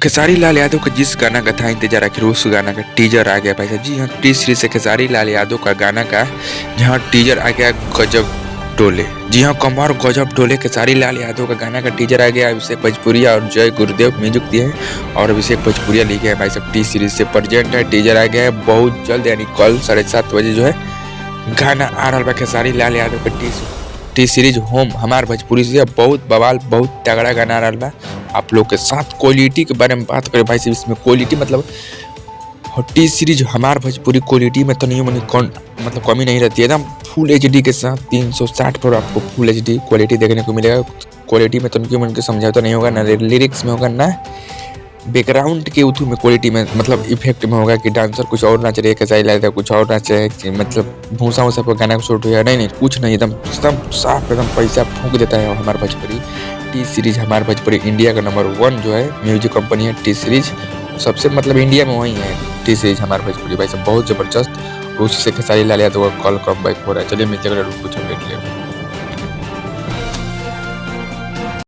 खेसारी लाल यादव का जिस गाना का था इंतजार, आखिर उस गाना का टीजर आ गया भाई साहब। जी हाँ, टी सीरीज से खेसारी लाल यादव का गाना का जहाँ टीजर आ गया गजब डोले। जी हाँ, कमर गजब डोले। खेसारी लाल यादव का गाना का टीजर आ गया। अभिषेक भोजपुरिया और जय गुरुदेव म्यूजिक दिए हैं और अभिषेक भोजपुरिया लिखे हैं भाई साहब। टी सीरीज से प्रेजेंट है, टीजर आ गया है बहुत जल्द, यानी कल 7:30 बजे जो है गाना आ रहा है खेसारी लाल यादव का टी सीरीज होम हमार भोजपुरी से बहुत बवाल, बहुत तगड़ा गाना आ रहा है। आप लोग के साथ क्वालिटी के बारे में बात करें भाई साहब, इसमें क्वालिटी मतलब टी सीरीज हमार भोजपुरी क्वालिटी में तो नहीं मतलब कमी नहीं रहती है। एकदम फुल एचडी के साथ 360 पर आपको फुल एचडी क्वालिटी देखने को मिलेगा। क्वालिटी में तो उनके समझौता नहीं होगा, ना लिरिक्स में होगा, ना बैकग्राउंड के उथू में क्वालिटी में मतलब इफेक्ट में होगा कि डांसर कुछ और नाच रहे हैं, कैसा ही कुछ और नाच रहे हैं, मतलब भूसा वूसा पर गाना शूट हुआ। नहीं, कुछ नहीं, एकदम साफ, एकदम पैसा फूंक देता है हमारा भोजपुरी टी सीरीज। हमारा भोजपुरी इंडिया का नंबर 1 जो है म्यूजिक कंपनी है टी सीरीज, सबसे मतलब इंडिया में वही है टी सीरीज हमारा भोजपुरी भाई सब बहुत जबरदस्त। उससे खेसारी लाल यादव का कॉल कम बैक हो रहा है। चलिए मिलते हैं कुछ अपडेट ले।